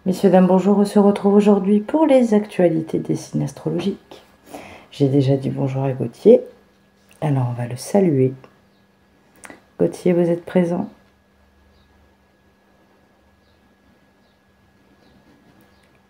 Messieurs, dames, bonjour, on se retrouve aujourd'hui pour les actualités des signes astrologiques. J'ai déjà dit bonjour à Gauthier, alors on va le saluer. Gauthier, vous êtes présent?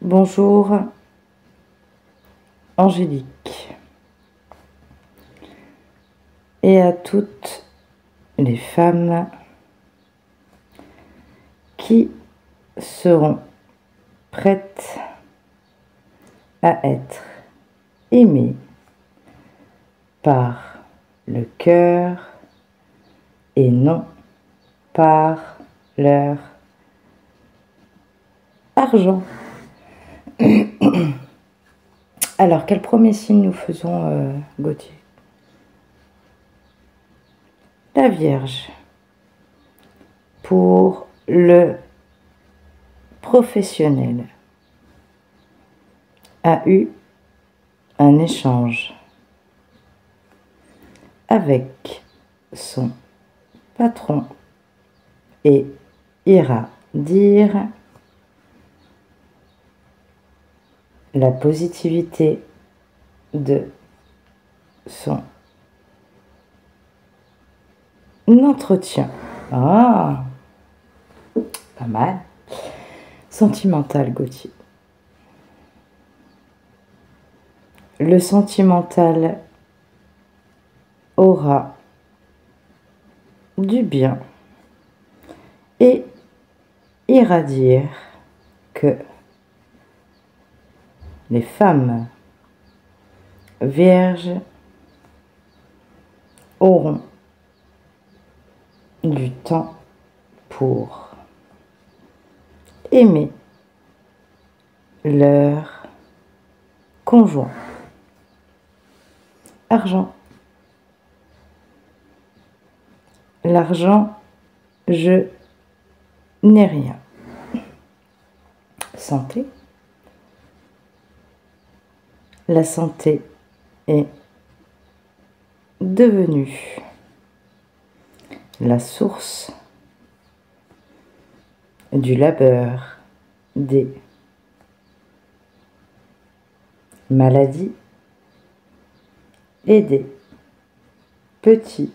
Bonjour, Angélique. Et à toutes les femmes qui seront prêtes à être aimées par le cœur et non par leur argent. Alors, quel premier signe nous faisons, Gauthier? La Vierge. Pour le professionnel, a eu un échange avec son patron et ira dire la positivité de son entretien. Ah, pas mal. Sentimental, Gauthier. Le sentimental aura du bien et ira dire que les femmes vierges auront du temps pour aimer leur conjoint. Argent. L'argent, je n'ai rien. Santé. La santé est devenue la source du labeur, des maladies et des petits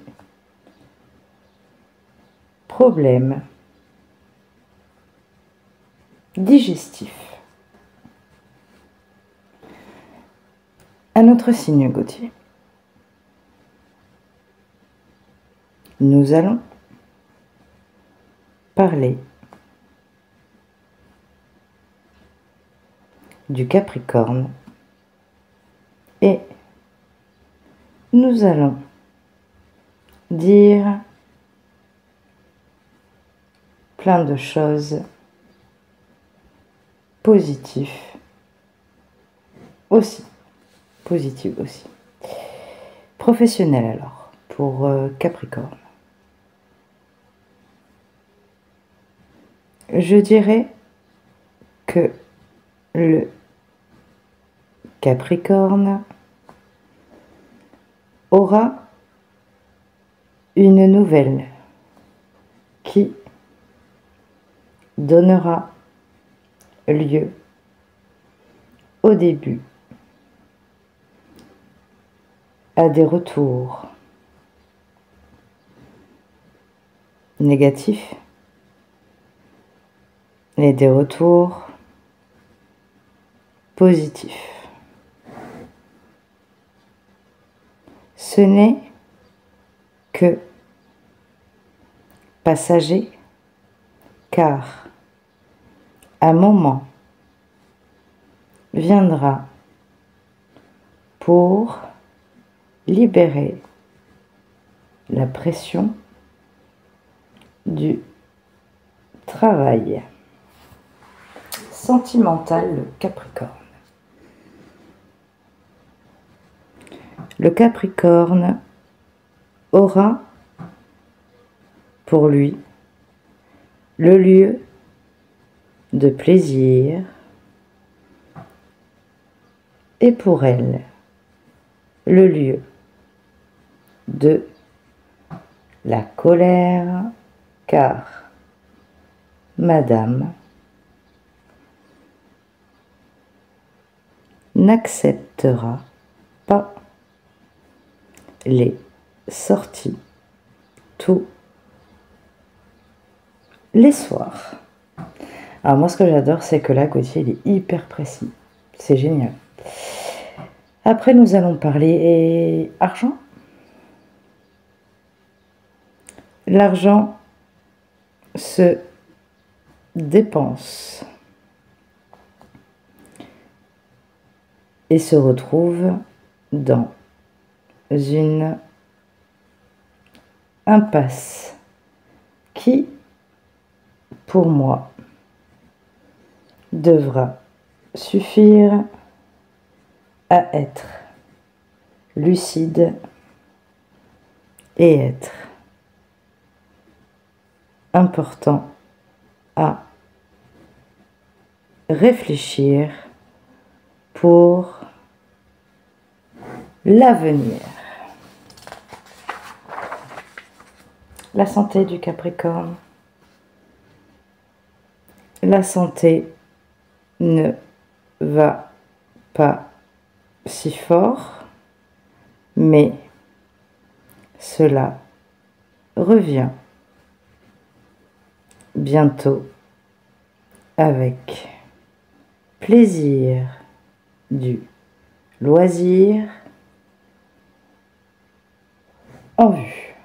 problèmes digestifs. Un autre signe, Gauthier. Nous allons parler du Capricorne et nous allons dire plein de choses positives aussi. Positives aussi. Professionnel alors, pour Capricorne. Je dirais que le Capricorne aura une nouvelle qui donnera lieu au début à des retours négatifs et des retours positifs. Ce n'est que passager, car un moment viendra pour libérer la pression du travail. Sentimental, le Capricorne. Le Capricorne aura pour lui le lieu de plaisir et pour elle le lieu de la colère, car Madame n'acceptera pas les sorties tous les soirs. Alors moi ce que j'adore c'est que là Gauthier il est hyper précis, c'est génial. Après nous allons parler argent. L'argent se dépense et se retrouve dans une impasse qui, pour moi, devra suffire à être lucide et être important à réfléchir pour l'avenir. La santé du Capricorne. La santé ne va pas si fort, mais cela revient bientôt avec plaisir du loisir en vue.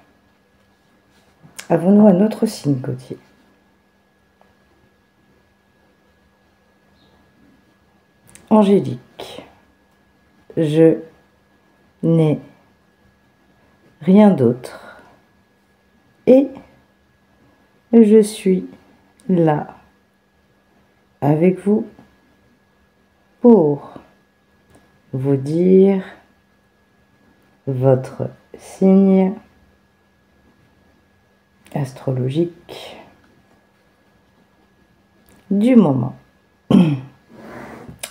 Avons-nous un autre signe, Gauthier? Angélique, je n'ai rien d'autre et je suis là avec vous pour vous dire votre signe astrologique du moment.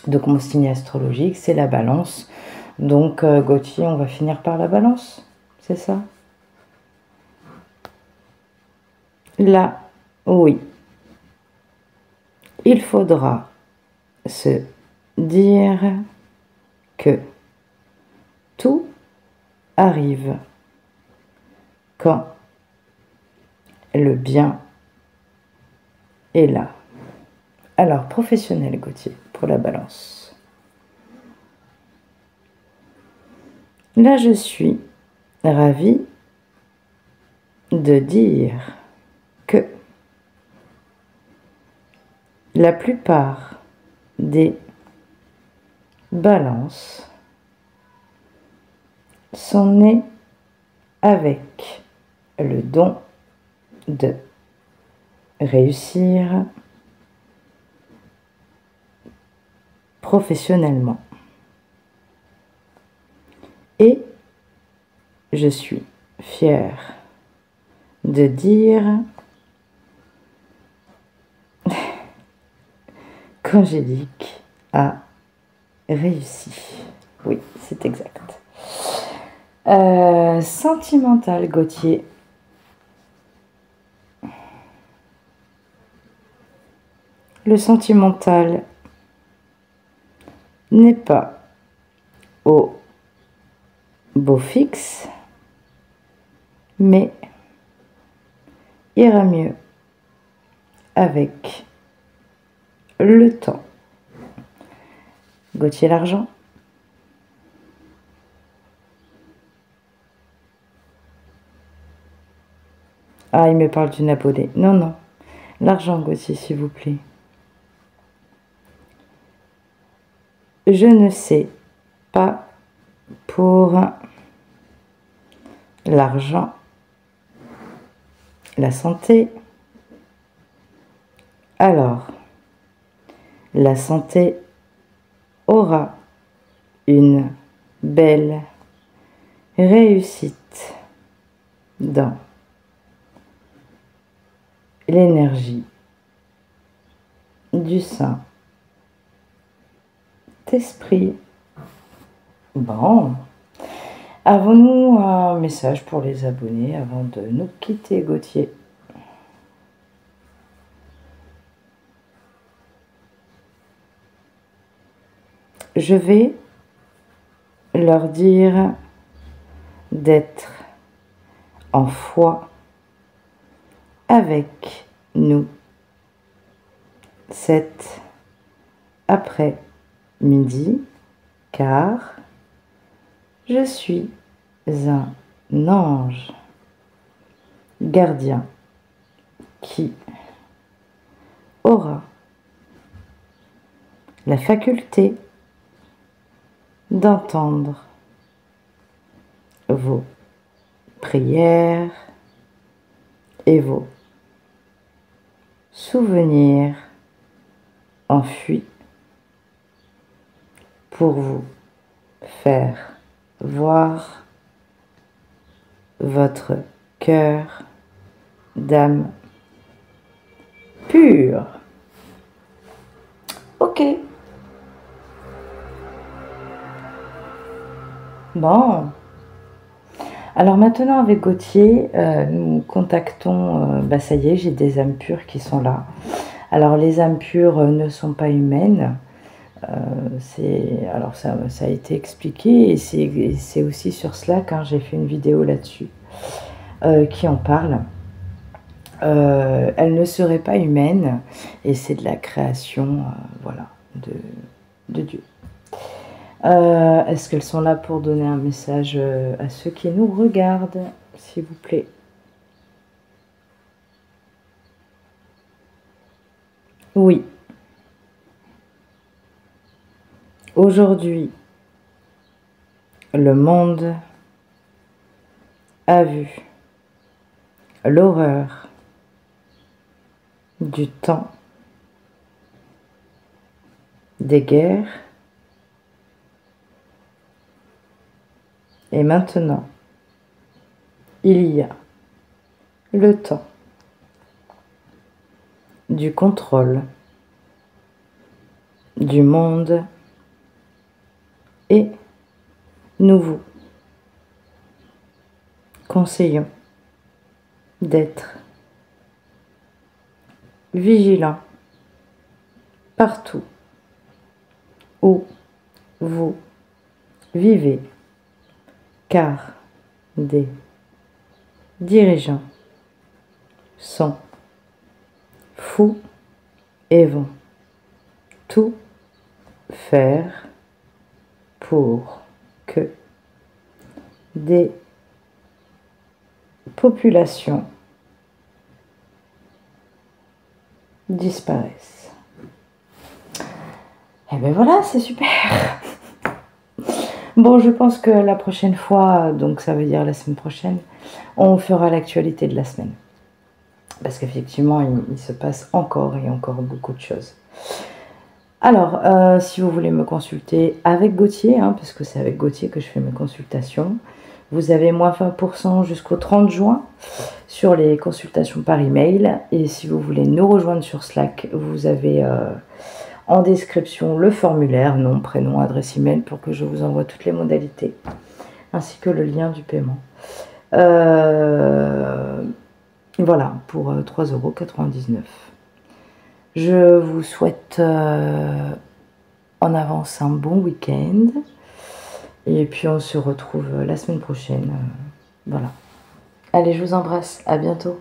Donc mon signe astrologique c'est la Balance. Donc Gauthier, on va finir par la Balance, c'est ça? Là, oui. Il faudra se dire que tout arrive quand le bien est là. Alors, professionnel, Gauthier, pour la Balance. Là, je suis ravie de dire que la plupart des balances sont nées avec le don de réussir professionnellement. Et je suis fière de dire qu'Angélique a réussi. Oui, c'est exact. Sentimental, Gauthier. Le sentimental n'est pas au beau fixe, mais ira mieux avec le temps. Gauthier, l'argent. Ah, il me parle d'une abonnée. Non, non. L'argent, Gauthier, s'il vous plaît. Je ne sais pas pour l'argent, la santé. Alors, la santé aura une belle réussite dans l'énergie du Saint-Esprit. Bon. Avons-nous un message pour les abonnés avant de nous quitter, Gauthier? Je vais leur dire d'être en foi avec nous cet après-midi, car je suis un ange gardien qui aura la faculté d'entendre vos prières et vos souvenirs enfuis pour vous faire voir votre cœur d'âme pure. Ok. Bon. Alors maintenant avec Gauthier, nous contactons, ça y est, j'ai des âmes pures qui sont là. Alors les âmes pures ne sont pas humaines. Alors ça a été expliqué et c'est aussi sur Slack, hein, j'ai fait une vidéo là-dessus qui en parle. Elles ne seraient pas humaines et c'est de la création voilà, de Dieu. Est-ce qu'elles sont là pour donner un message à ceux qui nous regardent, s'il vous plaît? Oui. Aujourd'hui, le monde a vu l'horreur du temps, des guerres, et maintenant, il y a le temps du contrôle du monde et nous vous conseillons d'être vigilants partout où vous vivez, car des dirigeants sont fous et vont tout faire pour que des populations disparaissent. Et ben voilà, c'est super. Bon, je pense que la prochaine fois, donc ça veut dire la semaine prochaine, on fera l'actualité de la semaine. Parce qu'effectivement, il se passe encore et encore beaucoup de choses. Alors, si vous voulez me consulter avec Gauthier, hein, parce que c'est avec Gauthier que je fais mes consultations, vous avez moins 20% jusqu'au 30 juin sur les consultations par email. Et si vous voulez nous rejoindre sur Slack, vous avez en description le formulaire, nom, prénom, adresse email, pour que je vous envoie toutes les modalités, ainsi que le lien du paiement. Voilà, pour 3,99 €. Je vous souhaite en avance un bon week-end. Et puis on se retrouve la semaine prochaine. Voilà. Allez, je vous embrasse. À bientôt.